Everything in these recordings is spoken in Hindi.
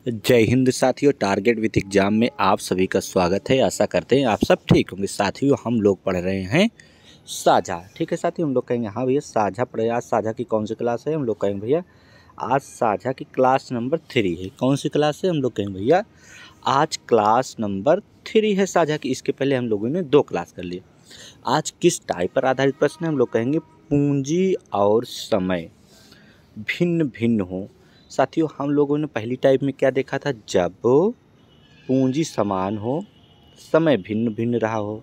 जय हिंद साथियों। टारगेट विथ एग्जाम में आप सभी का स्वागत है। आशा करते हैं आप सब ठीक होंगे। साथियों हम लोग पढ़ रहे हैं साझा। ठीक है साथियों, हम लोग कहेंगे हाँ भैया साझा पढ़े। आज साझा की कौन सी क्लास है? हम लोग कहेंगे भैया आज साझा की क्लास नंबर 3 है। कौन सी क्लास है? हम लोग कहेंगे भैया आज क्लास नंबर 3 है साझा की। इसके पहले हम लोगों ने 2 क्लास कर लिए। आज किस टाइप पर आधारित प्रश्न है? हम लोग कहेंगे पूंजी और समय भिन्न भिन्न हो। साथियों हम लोगों ने पहली टाइप में क्या देखा था? जब पूंजी समान हो, समय भिन्न भिन्न रहा हो।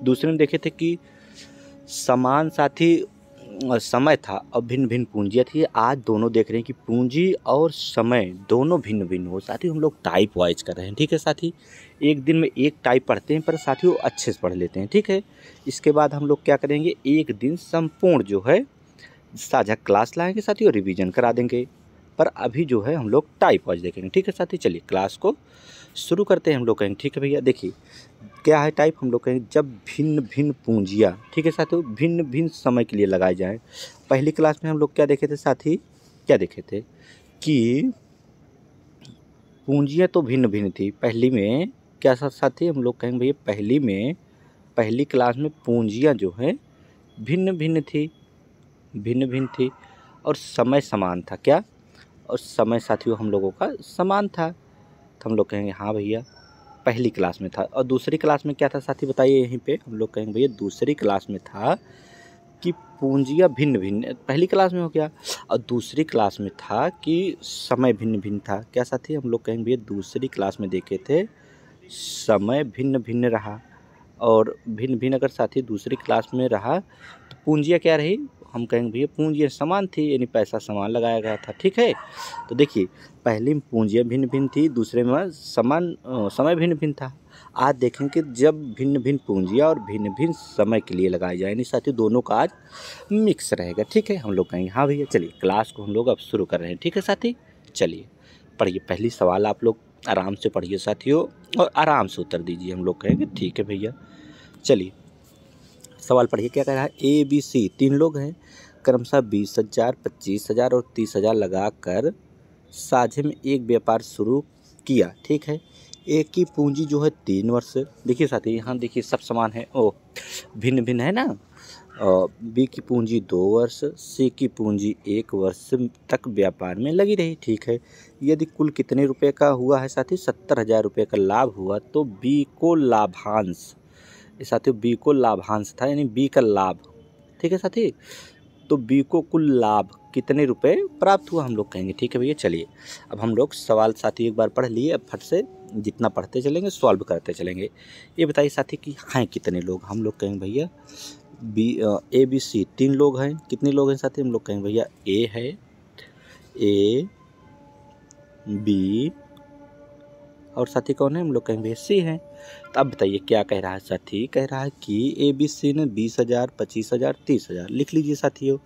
दूसरे में देखे थे कि समान साथी समय था और भिन्न भिन्न पूंजियाँ थी। आज दोनों देख रहे हैं कि पूंजी और समय दोनों भिन्न भिन्न हो। साथियों हम लोग टाइप वाइज कर रहे हैं। ठीक है साथी, एक दिन में एक टाइप पढ़ते हैं पर साथियों अच्छे से पढ़ लेते हैं। ठीक है, इसके बाद हम लोग क्या करेंगे, एक दिन संपूर्ण जो है साझा क्लास लाएंगे साथियों, रिवीजन करा देंगे। पर अभी जो है हम लोग टाइप वाइज देखेंगे। ठीक है साथी, चलिए क्लास को शुरू करते हैं। हम लोग कहेंगे ठीक है भैया, देखिए क्या है टाइप। हम लोग कहेंगे जब भिन्न भिन्न पूंजियाँ, ठीक है साथियों, भिन्न भिन्न समय के लिए लगाई जाए। पहली क्लास में हम लोग क्या देखे थे साथी? क्या देखे थे कि पूंजियाँ तो भिन्न भिन्न थी। पहली में क्या साथी? हम लोग कहेंगे भैया पहली क्लास में पूंजियाँ जो है भिन्न भिन्न थी और समय समान था। क्या? और समय साथियों हम लोगों का समान था। तो हम लोग कहेंगे हाँ भैया पहली क्लास में था। और दूसरी क्लास में क्या था साथी बताइए? यहीं पे हम लोग कहेंगे भैया दूसरी क्लास में था कि पूंजियाँ भिन्न भिन्न, पहली क्लास में हो गया। और दूसरी क्लास में था कि समय भिन्न भिन्न था। क्या साथी? हम लोग कहेंगे भैया दूसरी क्लास में देखे थे समय भिन्न भिन्न रहा। और भिन्न भिन्न अगर साथी दूसरी क्लास में रहा तो पूंजियाँ क्या रही? हम कहेंगे भैया पूंजियाँ समान थी, यानी पैसा समान लगाया गया था। ठीक है, तो देखिए पहली में पूंजियाँ भिन्न भिन्न थी, दूसरे में समान समय भिन्न भिन्न था। आज देखें कि जब भिन्न भिन्न पूंजियाँ और भिन्न भिन्न समय के लिए लगाई जाए, यानी साथी दोनों का आज मिक्स रहेगा। ठीक है, हम लोग कहेंगे हाँ भैया। चलिए क्लास को हम लोग अब शुरू कर रहे हैं। ठीक है साथी, चलिए पढ़िए। पहली सवाल आप लोग आराम से पढ़िए साथियों और आराम से उत्तर दीजिए। हम लोग कहेंगे ठीक है भैया। चलिए सवाल पढ़िए, क्या कह रहा है? ए बी सी 3 लोग हैं, क्रमशः 20,000, 25,000 और 30,000 लगाकर साझे में एक व्यापार शुरू किया। ठीक है, ए की पूंजी जो है 3 वर्ष। देखिए साथी यहाँ देखिए सब समान है, ओ भिन्न भिन्न है ना। बी की पूंजी 2 वर्ष, सी की पूंजी 1 वर्ष तक व्यापार में लगी रही। ठीक है, यदि कुल कितने रुपए का हुआ है साथी? 70,000 रुपये का लाभ हुआ तो बी को लाभांश, साथियों बी को लाभांश था, यानी बी का लाभ। ठीक है साथी, तो बी को कुल लाभ कितने रुपए प्राप्त हुआ? हम लोग कहेंगे ठीक है भैया। चलिए अब हम लोग सवाल साथी एक बार पढ़ लिए, अब फट से जितना पढ़ते चलेंगे सॉल्व करते चलेंगे। ये बताइए साथी कि हैं कितने लोग? हम लोग कहेंगे भैया ए बी सी 3 लोग हैं। कितने लोग हैं साथी? हम लोग कहेंगे भैया ए है, ए बी और साथी कौन है? हम लोग कहेंगे सी है। तो अब बताइए क्या कह रहा है साथी? कह रहा है कि ए बी सी ने 20,000, 25,000, 30,000 लिख लीजिए साथियों।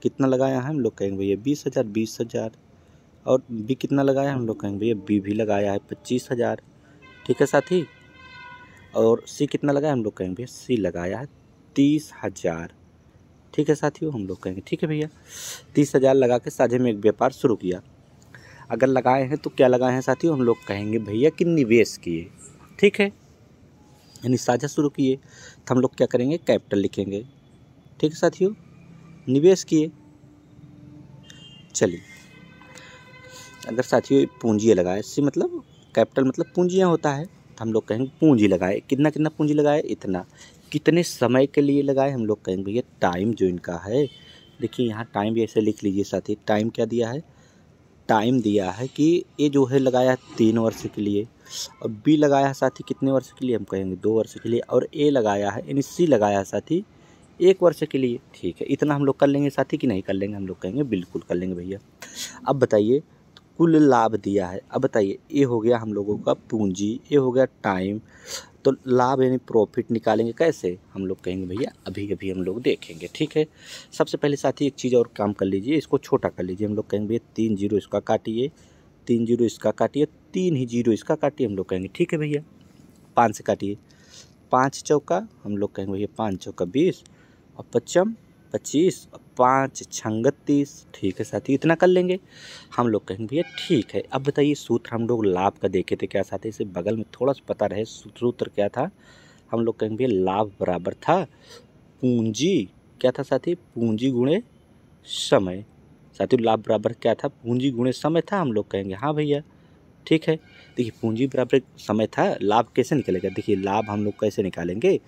कितना लगाया है? हम लोग कहेंगे भैया 20,000, 20,000। और बी कितना लगाया? हम लोग कहेंगे भैया बी भी लगाया है 25,000। ठीक है साथी, और सी कितना लगाया? हम लोग कहेंगे भैया सी लगाया है 30,000। ठीक है साथियों, हम लोग कहेंगे ठीक है भैया 30,000 लगा के साझे में एक व्यापार शुरू किया। अगर लगाए हैं तो क्या लगाए हैं साथियों? हम लोग कहेंगे भैया कि निवेश किए। ठीक है, यानी साझा शुरू किए तो हम लोग क्या करेंगे? कैपिटल लिखेंगे। ठीक है साथियों, निवेश किए। चलिए अगर साथियों पूंजी लगाए, सी मतलब कैपिटल मतलब पूंजियाँ होता है, तो हम लोग कहेंगे पूंजी लगाए। कितना कितना पूंजी लगाए? इतना। कितने समय के लिए लगाए? हम लोग कहेंगे भैया टाइम जो इनका है, देखिए यहाँ टाइम भी ऐसे लिख लीजिए साथी। टाइम क्या दिया है? टाइम दिया है कि ये जो है लगाया 3 वर्ष के लिए, और बी लगाया है साथी कितने वर्ष के लिए? हम कहेंगे 2 वर्ष के लिए। और ए लगाया है यानी सी लगाया है साथी 1 वर्ष के लिए। ठीक है, इतना हम लोग कर लेंगे साथी कि नहीं कर लेंगे? हम लोग कहेंगे बिल्कुल कर लेंगे भैया। अब बताइए कुल लाभ दिया है। अब बताइए ये हो गया हम लोगों का पूंजी, ये हो गया टाइम, तो लाभ यानी प्रॉफिट निकालेंगे कैसे? हम लोग कहेंगे भैया अभी अभी हम लोग देखेंगे। ठीक है, सबसे पहले साथी एक चीज़ और काम कर लीजिए, इसको छोटा कर लीजिए। हम लोग कहेंगे भैया 3 जीरो इसका काटिए, 3 जीरो इसका काटिए, 3 ही जीरो इसका काटिए। हम लोग कहेंगे ठीक है भैया 5 से काटिए। 5 चौका हम लोग कहेंगे भैया 5 चौका 20 और 5 25 और 5 छंग 30। ठीक है साथी, इतना कर लेंगे। हम लोग कहेंगे भैया ठीक है। अब बताइए सूत्र हम लोग लाभ का देखे थे क्या साथी, इसे बगल में थोड़ा सा पता रहे सूत्र क्या था। हम लोग कहेंगे भैया लाभ बराबर था पूंजी, क्या था साथी, पूंजी गुणे समय। साथियों लाभ बराबर क्या था, पूंजी गुणे समय था। हम लोग कहेंगे हाँ भैया ठीक है। देखिए पूंजी बराबर समय था, लाभ कैसे निकलेगा, देखिए लाभ हम लोग कैसे निकालेंगे,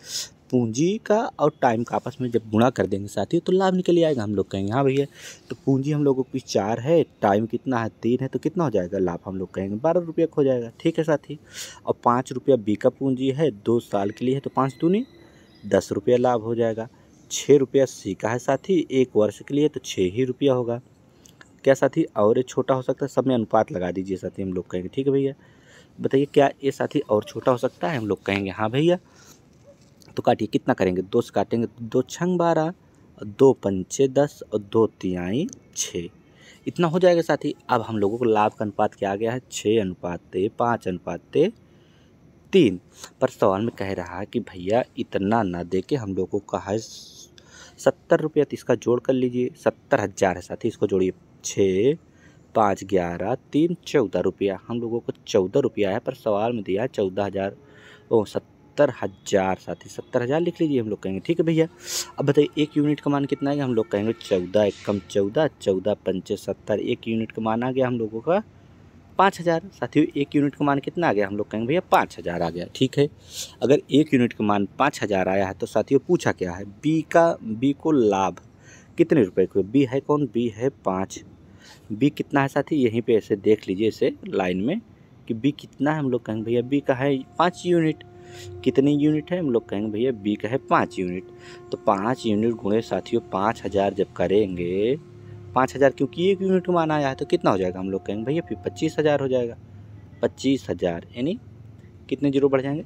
पूंजी का और टाइम का आपस में जब गुणा कर देंगे साथियों तो लाभ निकल आएगा। हम लोग कहेंगे हाँ भैया। तो पूंजी हम लोगों की 4 है, टाइम कितना है 3 है, तो कितना हो जाएगा लाभ, हम लोग कहेंगे 12 रुपया हो जाएगा। ठीक है साथी। और 5 रुपया बी का पूंजी है, 2 साल के लिए है, तो 5 दूनी 10 रुपया लाभ हो जाएगा। 6 रुपया सी का है साथी, 1 वर्ष के लिए, तो 6 ही रुपया होगा। क्या साथी और ये छोटा हो सकता है, सब में अनुपात लगा दीजिए साथी। हम लोग कहेंगे ठीक है भैया। बताइए क्या ये साथी और छोटा हो सकता है, हम लोग कहेंगे हाँ भैया। तो काटिए, कितना करेंगे, 2 से काटेंगे, 2 छंग 12, 2 पंचे 10 और 2 तिहाई 6, इतना हो जाएगा साथी। अब हम लोगों को लाभ का अनुपात क्या आ गया है, 6:5:3। पर सवाल में कह रहा है कि भैया इतना ना दे के हम लोगों को कहा है 70 रुपया, तो इसका जोड़ कर लीजिए, 70,000 है साथी, इसको जोड़िए, 6 5 11 3 14 रुपया। हम लोगों को 14 रुपया है, पर सवाल में दिया है 14,000, 70,000 साथी, 70,000 लिख लीजिए। हम लोग कहेंगे ठीक है भैया। अब बताइए 1 यूनिट का मान कितना है, हम लोग कहेंगे 14 एकम 14, 14 पंचे 70, 1 यूनिट का मान आ गया हम लोगों का 5,000। साथियों 1 यूनिट का मान कितना आ गया, हम लोग कहेंगे भैया 5,000 आ गया। ठीक है। अगर 1 यूनिट का मान 5,000 आया है तो साथियों पूछा क्या है, बी को लाभ कितने रुपए को, बी है कौन, बी है 5। बी कितना है साथी, यहीं पे ऐसे देख लीजिए इसे लाइन में कि बी कितना है। हम लोग कहेंगे भैया बी का है 5 यूनिट। कितने यूनिट है, हम लोग कहेंगे भैया बी का है 5 यूनिट। तो 5 यूनिट गुणे साथियों 5,000 जब करेंगे, 5,000 क्योंकि 1 यूनिट का मान आया है तो कितना हो जाएगा, हम लोग कहेंगे भैया फिर 25,000 हो जाएगा। 25,000 यानी कितने जीरो बढ़ जाएंगे,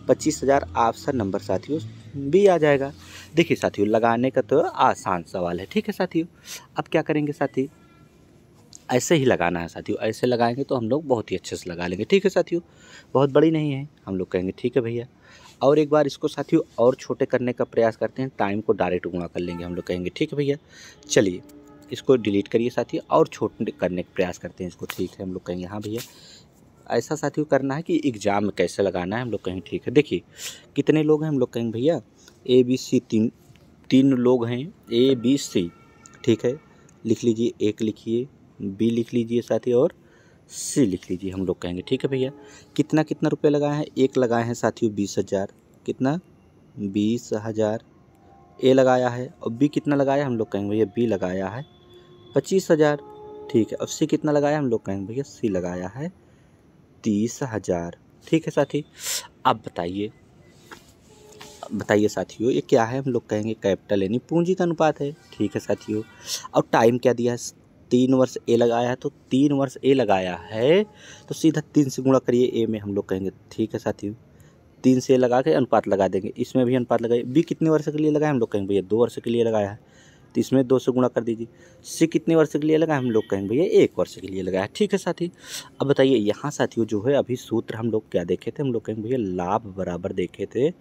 25,000 ऑप्शन नंबर साथियों बी आ जाएगा। देखिए साथियों लगाने का तो आसान सवाल है। ठीक है साथियों। अब क्या करेंगे साथी, ऐसे ही लगाना है साथियों, ऐसे लगाएंगे तो हम लोग बहुत ही अच्छे से लगा लेंगे। ठीक है साथियों, बहुत बड़ी नहीं है। हम लोग कहेंगे ठीक है भैया। और एक बार इसको साथियों और छोटे करने का प्रयास करते हैं, टाइम को डायरेक्ट गुणा कर लेंगे। हम लोग कहेंगे ठीक है भैया। चलिए इसको डिलीट करिए साथियों और छोटे करने का प्रयास करते हैं इसको। ठीक है, हम लोग कहेंगे हाँ भैया। ऐसा साथियों करना है कि एग्जाम में कैसे लगाना है। हम लोग कहेंगे ठीक है। देखिए कितने लोग हैं, हम लोग कहेंगे भैया ए बी सी, तीन लोग हैं, ए बी सी। ठीक है, लिख लीजिए, एक लिखिए, बी लिख लीजिए साथी और सी लिख लीजिए। हम लोग कहेंगे ठीक है भैया। कितना कितना रुपये लगाए हैं, एक लगाए हैं साथियों 20,000, कितना 20,000 ए लगाया है। और बी कितना लगाया, हम लोग कहेंगे भैया बी लगाया है 25,000। ठीक है, और सी कितना लगाया, हम लोग कहेंगे भैया सी लगाया है 30,000। ठीक है साथी। अब बताइए साथियों ये क्या है, हम लोग कहेंगे कैपिटल यानी पूंजी का अनुपात है। ठीक है साथियों। और टाइम क्या दिया है, 3 वर्ष ए लगाया है, तो 3 वर्ष ए लगाया है तो सीधा 3 से गुणा करिए ए में। हम लोग कहेंगे ठीक है साथियों, 3 से लगा के अनुपात लगा देंगे, इसमें भी अनुपात लगाइए। बी कितने वर्ष के लिए लगाया, हम लोग कहेंगे भैया 2 वर्ष के लिए लगाया है, तो इसमें 2 से गुणा कर दीजिए। सी कितने वर्ष के लिए लगाया, हम लोग कहेंगे भैया 1 वर्ष के लिए लगाया। ठीक है साथी। अब बताइए यहाँ साथियों जो है अभी सूत्र हम लोग क्या देखे थे, हम लोग कहेंगे भैया लाभ बराबर देखे थे।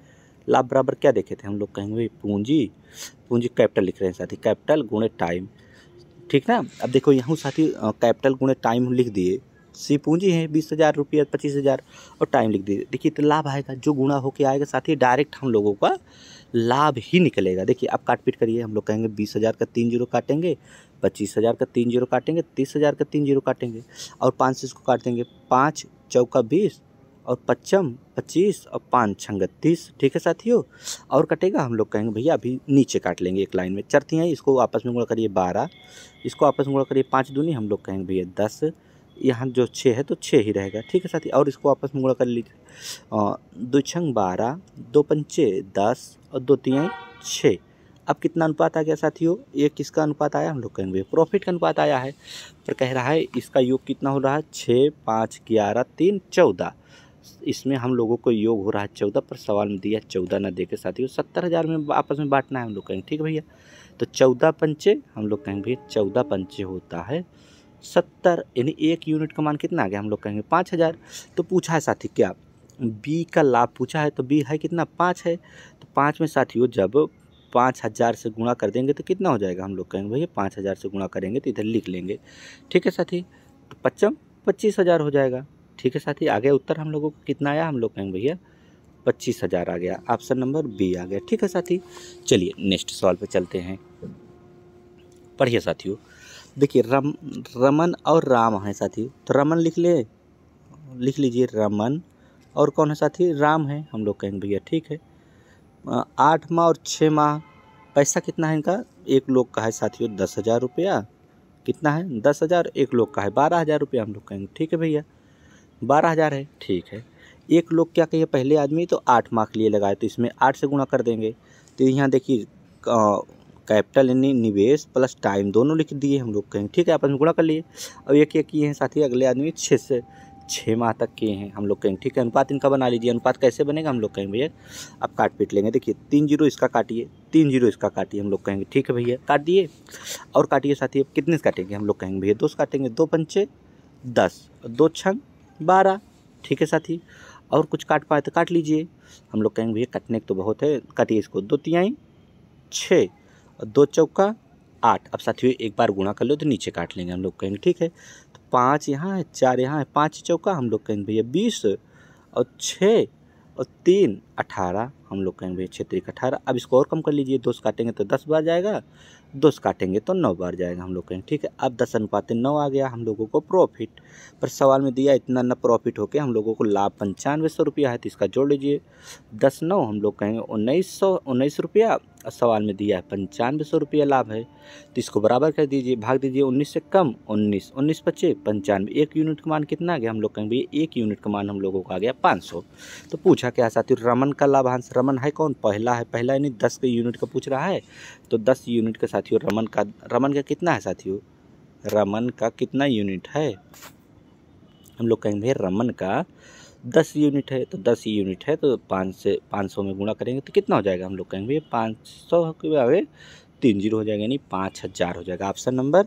लाभ बराबर क्या देखे थे, हम लोग कहेंगे भाई पूंजी कैपिटल लिख रहे हैं साथी, कैपिटल गुणे टाइम। ठीक ना। अब देखो यहाँ साथी कैपिटल गुणे टाइम लिख दिए, सी पूंजी है 20,000 रुपया 25,000 और टाइम लिख दिए। देखिए तो लाभ आएगा, जो गुणा होके आएगा साथी डायरेक्ट हम लोगों का लाभ ही निकलेगा। देखिए आप काट पीट करिए, हम लोग कहेंगे 20,000 का 3 जीरो काटेंगे, 25,000 का 3 जीरो काटेंगे, 30,000 का 3 जीरो काटेंगे और 5 से इसको काट देंगे, 5 चौका 20 और 25 25 और 5 छंग 30। ठीक है साथियों। और कटेगा, हम लोग कहेंगे भैया अभी नीचे काट लेंगे एक लाइन में, चरती हैं इसको आपस में गुणा करिए 12, इसको आपस में गुणा करिए 5 दूनी, हम लोग कहेंगे भैया 10, यहाँ जो 6 है तो 6 ही रहेगा। ठीक है साथी। और इसको आपस में गुणा कर लीजिए, 2 छंग 12, 2 पंचे 10 और 2 तिहाई 6। अब कितना अनुपात आ गया साथियों, ये किसका अनुपात आया, हम लोग कहेंगे प्रॉफिट का अनुपात आया है। पर कह रहा है इसका योग कितना हो रहा है, 6 5 11 3 14, इसमें हम लोगों को योग हो रहा है 14, पर सवाल में दिया 14 ना देके साथियों 70,000 में आपस में बांटना है। हम लोग कहेंगे ठीक है भैया। तो 14 पंचे, हम लोग कहेंगे भैया 14 पंचे होता है 70, यानी 1 यूनिट का मान कितना आ गया, हम लोग कहेंगे 5,000। तो पूछा है साथी क्या, बी का लाभ पूछा है, तो बी है कितना 5 है। तो 5 में साथियों जब 5000 से गुणा कर देंगे तो कितना हो जाएगा, हम लोग कहेंगे भैया 5000 से गुणा करेंगे तो इधर लिख लेंगे। ठीक है साथी, तो 25,000 हो जाएगा। ठीक है साथी, आ गया उत्तर हम लोगों को कितना आया, हम लोग कहेंगे भैया 25,000 आ गया। ऑप्शन नंबर बी आ गया। ठीक है साथी, चलिए नेक्स्ट सवाल पे चलते हैं। पढ़िए साथियों, देखिए रमन और राम है साथी, तो रमन लिख लीजिए रमन, और कौन है साथी, राम है। हम लोग कहेंगे भैया ठीक है। 8 माह और 6 माह, पैसा कितना है इनका, एक लोग का है साथियों 10,000 रुपया, कितना है 10,000, एक लोग का है 12,000 रुपया। हम लोग कहेंगे ठीक है भैया 12,000 है। ठीक है, एक लोग क्या कहिए पहले आदमी, तो 8 माह के लिए लगाए, तो इसमें 8 से गुणा कर देंगे। तो यहाँ देखिए कैपिटल यानी निवेश प्लस टाइम दोनों लिख दिए हम लोग कहेंगे ठीक है, आपस में गुणा कर लिए। अब ये क्या किए हैं साथी, अगले आदमी 6 माह तक किए हैं। हम लोग कहेंगे ठीक है, अनुपात इनका बना लीजिए। अनुपात कैसे बनेगा, हम लोग कहेंगे भैया अब काट पीट लेंगे। देखिए 3 जीरो इसका काटिए, 3 जीरो इसका काटिए। हम लोग कहेंगे ठीक है भैया, काट दिए। और काटिए साथी, अब कितने से काटेंगे, हम लोग कहेंगे भैया 2 से काटेंगे। 2 पंचे 10, 2 छंग 12। ठीक है साथी, और कुछ काट पाए तो काट लीजिए। हम लोग कहेंगे भैया कटने तो बहुत है, काटिए इसको। 2 तिहाई 6 और 2 चौका 8। अब साथियों एक बार गुणा कर लो तो नीचे काट लेंगे। हम लोग कहेंगे ठीक है, तो 5 यहाँ है 4 यहाँ है, 5 चौका हम लोग कहेंगे भैया 20 और 6 और 3 18। हम लोग कहेंगे भैया 6 3 18। अब इसको और कम कर लीजिए, 2 से काटेंगे तो 10 बार जाएगा, 2 से काटेंगे तो 9 बार जाएगा। हम लोग कहेंगे ठीक है, अब 10 अनुपात 9 आ गया हम लोगों को प्रॉफिट। पर सवाल में दिया इतना न प्रॉफिट होके हम लोगों को लाभ 9500 रुपया है, तो इसका जोड़ लीजिए 10 9, हम लोग कहेंगे 1919 रुपया। और सवाल में दिया है 9500 रुपया लाभ है, तो इसको बराबर कर दीजिए, भाग दीजिए 19 से कम 19, 19 बचे 95। एक यूनिट का मान कितना आ गया, हम लोग कहेंगे भैया एक यूनिट का मान हम लोगों को आ गया 500। तो पूछा क्या साथियों, रमन का लाभांश, रमन है कौन, पहला है, पहला यानी 10 के यूनिट का पूछ रहा है, तो 10 यूनिट का साथियों रमन का कितना है साथियों, रमन का कितना यूनिट है, हम लोग कहेंगे भैया रमन का 10 यूनिट है। तो 10 यूनिट है तो 5 से 500 में गुणा करेंगे तो कितना हो जाएगा, हम लोग कहेंगे भैया 500 के बराबर 3 जीरो हो जाएगा, यानी 5000 हो जाएगा। ऑप्शन नंबर,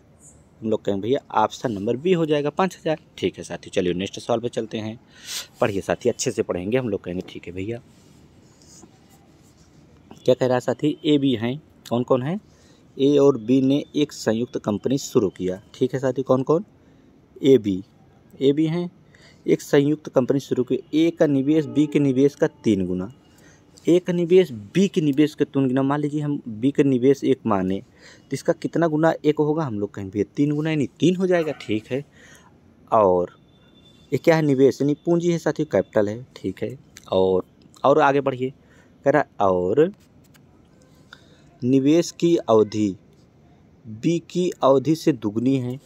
हम लोग कहेंगे भैया ऑप्शन नंबर बी हो जाएगा 5000। ठीक है साथी, चलिए नेक्स्ट सवाल पे चलते हैं। पढ़िए साथी, अच्छे से पढ़ेंगे। हम लोग कहेंगे ठीक है भैया, क्या कह रहा है साथी, ए बी हैं, कौन कौन है, ए और बी ने एक संयुक्त कंपनी शुरू किया। ठीक है साथी, कौन कौन, ए बी हैं, एक संयुक्त कंपनी शुरू की। ए का निवेश बी के निवेश का 3 गुना, ए का निवेश बी के निवेश के 3 गुना। मान लीजिए हम बी का निवेश 1 माने, तो इसका कितना गुना 1 होगा, हम लोग कहेंगे 3 गुना, यानी 3 हो जाएगा। ठीक है, और ये क्या है, निवेश यानी पूंजी है साथियों, कैपिटल है। ठीक है, और आगे बढ़िए, कह रहा और निवेश की अवधि बी की अवधि से दुगनी है।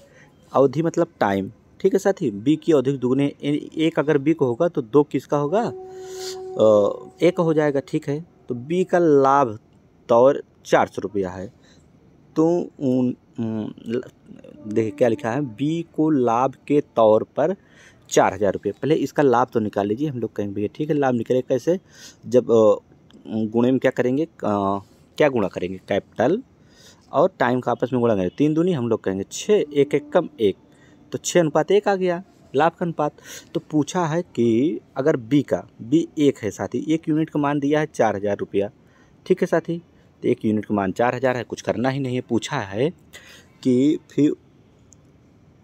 अवधि मतलब टाइम। ठीक है साथी, बी की अवधि दुगने, एक अगर बी को होगा तो 2 किसका होगा, 1 हो जाएगा। ठीक है, तो बी का लाभ तौर 400 रुपया है, तो देखिए क्या लिखा है, बी को लाभ के तौर पर 4000 रुपये। पहले इसका लाभ तो निकाल लीजिए। हम लोग कहेंगे भैया ठीक है, लाभ निकलेगा कैसे, जब गुणे में क्या करेंगे, क्या गुणा करेंगे, कैपिटल और टाइम का आपस में गुणा करेंगे, 3 दूनी हम लोग कहेंगे 6, 1 1 कम 1, तो 6 अनुपात 1 आ गया लाभ का अनुपात। तो पूछा है कि अगर बी 1 है साथी, 1 यूनिट का मान दिया है 4000 रुपया। ठीक है साथी, तो 1 यूनिट का मान 4000 है, कुछ करना ही नहीं है। पूछा है कि फिर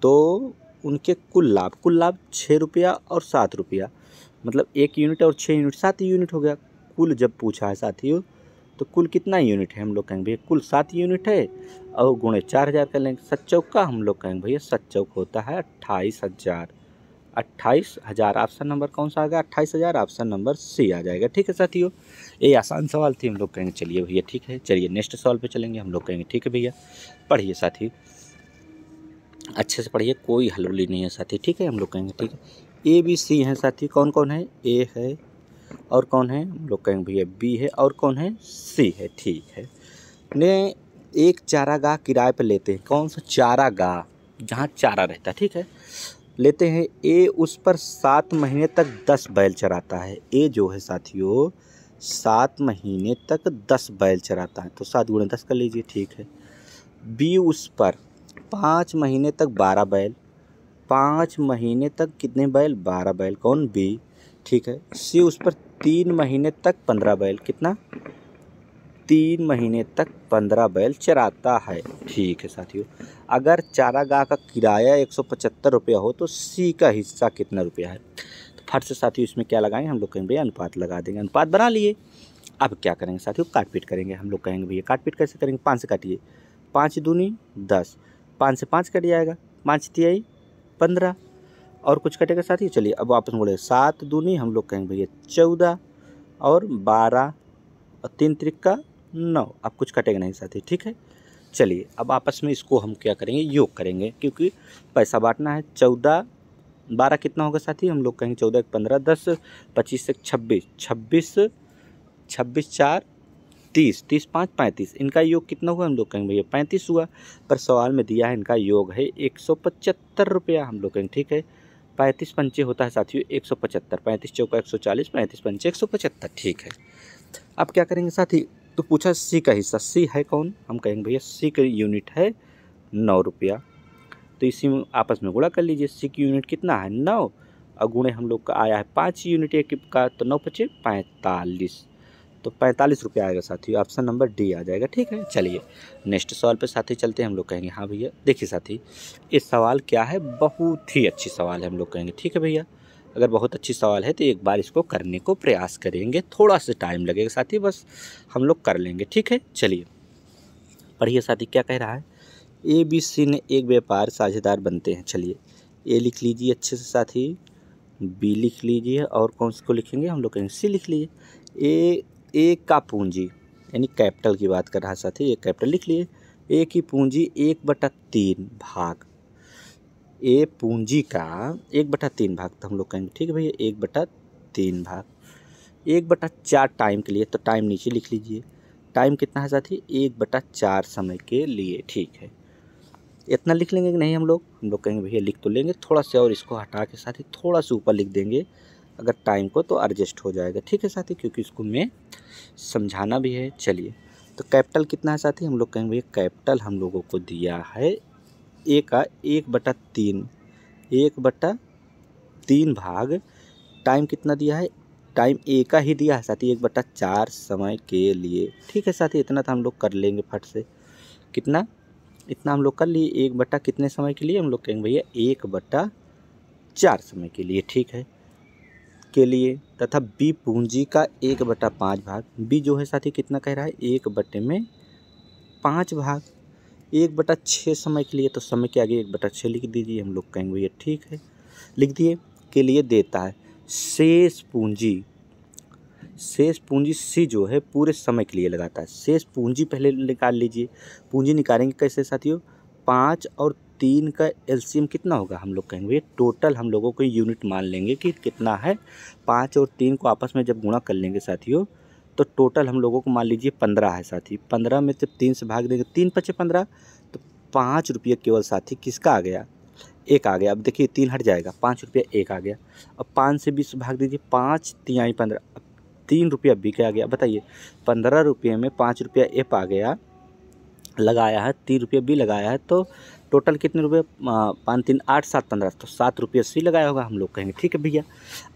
तो उनके कुल लाभ 6 रुपया और 7 रुपया, मतलब 1 यूनिट और 6 यूनिट 7 यूनिट हो गया। कुल जब पूछा है साथियों, तो कुल कितना यूनिट है, हम लोग कहेंगे भैया कुल 7 यूनिट है, और गुणे 4000 कर लेंगे। 7 चौक का हम लोग कहेंगे भैया 7 चौक होता है 28,000। 28,000 ऑप्शन नंबर कौन सा आ गया, 28,000 ऑप्शन नंबर सी आ जाएगा। ठीक है साथियों, ये आसान सवाल थी, हम लोग कहेंगे चलिए भैया ठीक है। चलिए नेक्स्ट सवाल पे चलेंगे। हम लोग कहेंगे ठीक है भैया, पढ़िए साथी, अच्छे से पढ़िए, कोई हलवली नहीं है साथी। ठीक है, हम लोग कहेंगे ठीक है, ए बी सी हैं साथी, कौन कौन है, ए है और कौन है, हम लोग कहेंगे भैया बी है और कौन है, सी है। ठीक है, ने एक चारागाह किराए पर लेते हैं, कौन सा चारागाह, जहाँ चारा रहता है। ठीक है, लेते हैं। ए उस पर 7 महीने तक 10 बैल चराता है। ए जो है साथियों 7 महीने तक 10 बैल चराता है, तो 7 गुणे 10 कर लीजिए। ठीक है, बी उस पर 5 महीने तक 12 बैल, 5 महीने तक कितने बैल, 12 बैल, कौन, बी। ठीक है, सी उस पर 3 महीने तक 15 बैल, कितना, 3 महीने तक 15 बैल चराता है। ठीक है साथियों, अगर चारागाह का किराया 175 रुपया हो तो सी का हिस्सा कितना रुपया है? तो फट से साथियों इसमें क्या लगाएंगे हम लोग? कहेंगे भैया अनुपात लगा देंगे। अनुपात बना लिए। अब क्या करेंगे साथियों? काट पीट करेंगे। हम लोग कहेंगे भैया काट पीट कैसे करेंगे? 5 से काटिए। 5 दूनी 10, 5 से 5 कट जाएगा, 5 तिहाई 15, और कुछ कटेगा साथियों? चलिए अब वापस बोले 7 दूनी हम लोग कहेंगे भैया 14, और 12, और 3 त्रिका 9। अब कुछ कटेगा नहीं साथी। ठीक है, चलिए अब आपस में इसको हम क्या करेंगे? योग करेंगे, क्योंकि पैसा बांटना है। 14 12 कितना होगा साथी? हम लोग कहेंगे 14 15 10, 25 से 26, 26 26 4 30, 30 5 35। इनका योग कितना हुआ? हम लोग कहेंगे भैया 35 हुआ। पर सवाल में दिया है इनका योग है 175 रुपया। हम लोग कहेंगे ठीक है, 35 पंचे होता है साथियों 175, 35 चौका 140, 35 पंचे 175। ठीक है, अब क्या करेंगे साथी? तो पूछा सी का हिस्सा, सी है कौन? हम कहेंगे भैया सी का यूनिट है 9 रुपया। तो इसी में आपस में गुणा कर लीजिए। सी की यूनिट कितना है? 9, और गुणे हम लोग का आया है 5 यूनिट एक का, तो 9 पचे 45, तो 45 रुपया आएगा साथी। ऑप्शन नंबर डी आ जाएगा। ठीक है, चलिए नेक्स्ट सवाल पे साथी चलते हैं। हम लोग कहेंगे हाँ भैया देखिए साथी, ये सवाल क्या है? बहुत ही अच्छी सवाल है। हम लोग कहेंगे ठीक है भैया, अगर बहुत अच्छी सवाल है तो एक बार इसको करने को प्रयास करेंगे। थोड़ा सा टाइम लगेगा साथी, बस हम लोग कर लेंगे। ठीक है, चलिए पढ़िए साथी क्या कह रहा है? ए बी सी ने एक व्यापार साझेदार बनते हैं। चलिए ए लिख लीजिए अच्छे से साथी, बी लिख लीजिए, और कौन से को लिखेंगे? हम लोग कहेंगे सी लिख लीजिए। ए का पूंजी यानी कैपिटल की बात कर रहा है साथी, ए कैपिटल लिख लिए। ए की पूंजी 1/3 भाग, ए पूंजी का 1/3 भाग, तो हम लोग कहेंगे ठीक है भैया 1/3 भाग। 1/4 टाइम के लिए, तो टाइम नीचे लिख लीजिए। टाइम कितना है साथी? 1/4 समय के लिए। ठीक है, इतना लिख लेंगे कि नहीं? हम लोग कहेंगे भैया लिख तो लेंगे, थोड़ा सा और इसको हटा के साथी थोड़ा सा ऊपर लिख देंगे अगर टाइम को, तो एडजस्ट हो जाएगा। ठीक है साथी, क्योंकि इसको मैं समझाना भी है। चलिए तो कैपिटल कितना है साथी? हम लोग कहेंगे भैया कैपिटल हम लोगों को दिया है ए का 1/3, 1/3 भाग। टाइम कितना दिया है? टाइम ए का ही दिया है साथी 1/4 समय के लिए। ठीक है साथी, इतना तो हम लोग कर लेंगे फट से। कितना? इतना हम लोग कर लिए। 1 कितने समय के लिए? हम लोग कहेंगे भैया 1/4 समय के लिए। ठीक है, के लिए। तथा बी पूंजी का 1/5 भाग। बी जो है साथी कितना कह रहा है? 1/5 भाग। 1/6 समय के लिए, तो समय के आगे 1/6 लिख दीजिए। हम लोग कहेंगे भैया ठीक है, लिख दिए। के लिए देता है शेष पूंजी। शेष पूंजी सी जो है पूरे समय के लिए लगाता है। शेष पूंजी पहले निकाल लीजिए। पूंजी निकालेंगे कैसे साथियों? 5 और 3 का एलसीएम कितना होगा? हम लोग कहेंगे टोटल हम लोगों को यूनिट मान लेंगे कि कितना है। 5 और 3 को आपस में जब गुणा कर लेंगे साथियों, तो टोटल हम लोगों को मान लीजिए 15 है साथी। 15 में जब 3 से भाग देंगे, 3 पचे 15, तो 5 रुपये केवल साथी किसका आ गया? एक आ गया। अब देखिए 3 हट जाएगा, 5 रुपया एक आ गया। अब 5 से 20 भाग दीजिए, 5 तिहाई 15, अब 3 रुपया बी का आ गया। बताइए 15 रुपये में 5 रुपया एफ आ गया, लगाया है 3 रुपये बी लगाया है, तो टोटल कितने रुपये? 5 3 8 7 15, तो 7 रुपये सी लगाया होगा। हम लोग कहेंगे ठीक है भैया।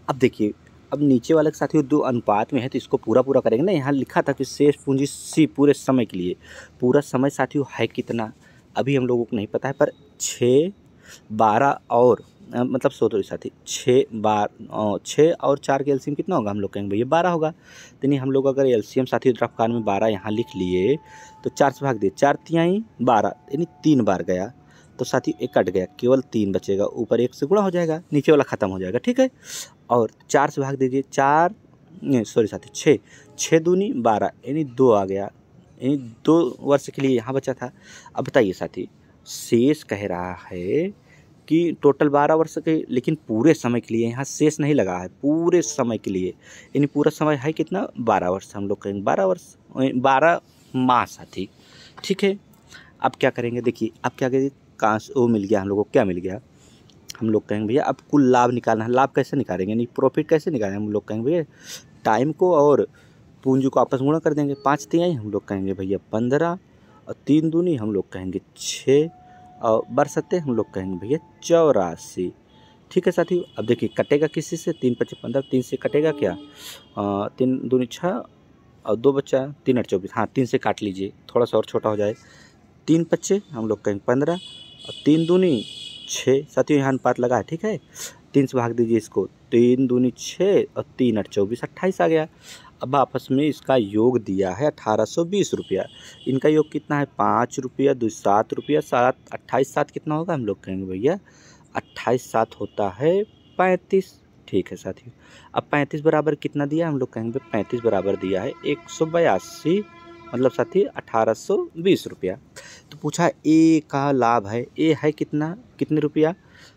अब देखिए, अब नीचे वाले के साथियों 2 अनुपात में है, तो इसको पूरा करेंगे ना। यहाँ लिखा था कि शेष पूंजी सी पूरे समय के लिए। पूरा समय साथियों है कितना? अभी हम लोगों को नहीं पता है, पर 6 12 और मतलब सॉरी साथी 6 और 4 के एलसीएम कितना होगा? हम लोग कहेंगे भैया 12 होगा। तो नहीं, हम लोग अगर एलसीएम साथी रफकार में 12 यहाँ लिख लिए, तो 4 से भाग दिए, 4 तिहाई 12, यानी 3 बार गया, तो साथी एक कट गया, केवल 3 बचेगा। ऊपर 1 से गुणा हो जाएगा, नीचे वाला खत्म हो जाएगा। ठीक है, और 4 से भाग दीजिए, 6 दूनी 12, यानी 2 आ गया, यानी 2 वर्ष के लिए यहाँ बचा था। अब बताइए साथी, शेष कह रहा है कि टोटल 12 वर्ष के, लेकिन पूरे समय के लिए यहाँ शेष नहीं लगा है, पूरे समय के लिए, यानी पूरा समय है कितना? 12 वर्ष। हम लोग कहेंगे 12 वर्ष, 12 माह साथी। ठीक है, अब क्या करेंगे? देखिए अब क्या करेंगे, वो मिल गया हम लोगों को, क्या मिल गया? हम लोग कहेंगे भैया अब कुल लाभ निकालना है। लाभ कैसे निकालेंगे, यानी प्रॉफिट कैसे निकालेंगे? हम लोग कहेंगे भैया टाइम को और पूंजी को आपस में गुणा कर देंगे। 5 तिहाई हम लोग कहेंगे भैया 15, और 3 दूनी हम लोग कहेंगे 6, और बरसते हम लोग कहेंगे भैया 84। ठीक है साथियों, अब देखिए कटेगा किसी से? 3 पचे 15, 3 से कटेगा क्या? 3 दूनी 6, और 2 बचा 3 8 24, हाँ 3 से काट लीजिए, थोड़ा सा और छोटा हो जाए। 3 पच्चे हम लोग कहेंगे 15 और 3 दूनी 6। साथियों यहाँ अनुपात लगा है, ठीक है। 3 से भाग दीजिए इसको, 3 दूनी 6 और 3 8 24, 28 आ गया। अब आपस में इसका योग दिया है 1820 रुपया। इनका योग कितना है 5 रुपया, 2 7 रुपया, 7 28 7 कितना होगा, हम लोग कहेंगे भैया 28 7 होता है 35। ठीक है साथियों, अब 35 बराबर कितना दिया, हम लोग कहेंगे 35 बराबर दिया है 182, मतलब साथी 1820 रुपया। तो पूछा ए का लाभ है, ए है कितना, कितने रुपया,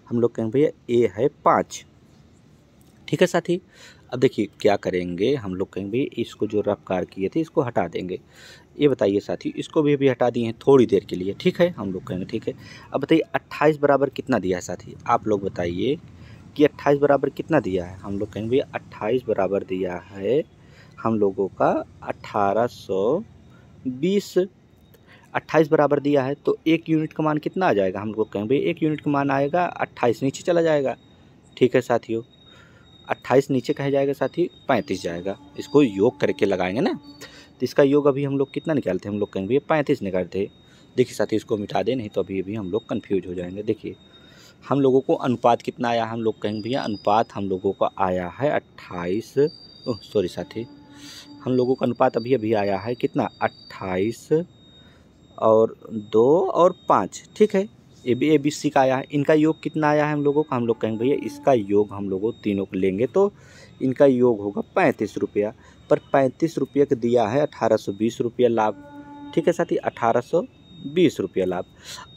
हम लोग कहेंगे भैया ए है 5। ठीक है साथी, अब देखिए क्या करेंगे, हम लोग कहेंगे भैया इसको जो रफ कार किए थे इसको हटा देंगे। ये बताइए साथी, इसको भी हटा दिए हैं थोड़ी देर के लिए, ठीक है, हम लोग कहेंगे ठीक है। अब बताइए 28 बराबर कितना दिया है साथी, आप लोग बताइए कि 28 बराबर कितना दिया है, हम लोग कहेंगे भैया 28 बराबर दिया है हम लोगों का 1820। 28 बराबर दिया है तो 1 यूनिट का मान कितना आ जाएगा, हम लोग कहेंगे भैया 1 यूनिट का मान आएगा 28, नीचे चला जाएगा। ठीक है साथियों, 28 नीचे कहा जाएगा साथी 35 जाएगा, इसको योग करके लगाएंगे ना, तो इसका योग अभी हम लोग कितना निकालते हैं, हम लोग कहेंगे भैया 35 निकालते हैं। देखिए साथी इसको मिटा दें, नहीं तो अभी हम लोग कन्फ्यूज हो जाएंगे। देखिए हम लोगों को अनुपात कितना आया, हम लोग कहेंगे भैया अनुपात हम लोगों का आया है 28, सॉरी साथी, हम लोगों का अनुपात अभी अभी आया है कितना 28 और 2 और 5। ठीक है, ए बी सी का आया है, इनका योग कितना आया है हम लोगों का, हम लोग कहेंगे भैया इसका योग हम लोगों तीनों को लेंगे तो इनका योग होगा 35 रुपया, पर 35 रुपये का दिया है 1820 रुपया लाभ। ठीक है साथी, 1820 रुपया लाभ।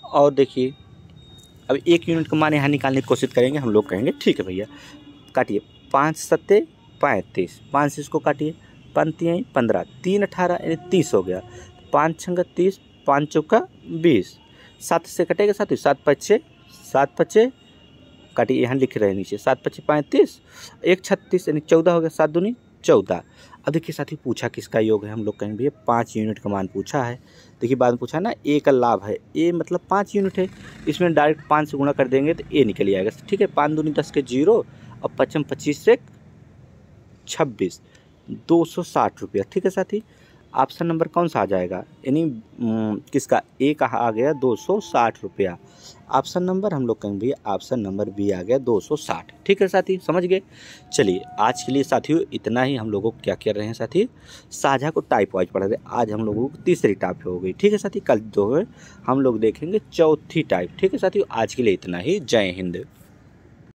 और देखिए अब 1 यूनिट का मान यहाँ निकालने की कोशिश करेंगे, हम लोग कहेंगे ठीक है भैया, काटिए 5 सत्ते 35, 5 से इसको काटिए, 5 15, 3 18 यानी 30 हो गया, 5 छंगा 30, 5 चौका 20, 7 से कटेगा साथी, 7 पच्चे काटिए, यहाँ लिख रहे हैं नीचे, 7 पच्चे 35, 1 36 यानी 14 हो गया, 7 दूनी 14। अब देखिए साथी पूछा किसका योग है, हम लोग कहेंगे भैया 5 यूनिट का मान पूछा है। देखिए बाद में पूछा ना ए का लाभ है, ए मतलब 5 यूनिट है, इसमें डायरेक्ट 5 से गुणा कर देंगे तो ए निकल आएगा। ठीक है, 5 दूनी 10 के 0 और 55 25 से 26, 260 रुपया। ठीक है साथी, ऑप्शन नंबर कौन सा आ जाएगा, यानी किसका, ए का आ गया 260 रुपया। ऑप्शन नंबर हम लोग कहेंगे भैया ऑप्शन नंबर बी आ गया 260। ठीक है साथी, समझ गए। चलिए आज के लिए साथियों इतना ही। हम लोगों को क्या कर रहे हैं साथी, साझा को टाइप वाइज पढ़ रहे हैं। आज हम लोगों को तीसरी टाइप हो गई। ठीक है साथी, कल जो है हम लोग देखेंगे चौथी टाइप। ठीक है साथियों, आज के लिए इतना ही। जय हिंद।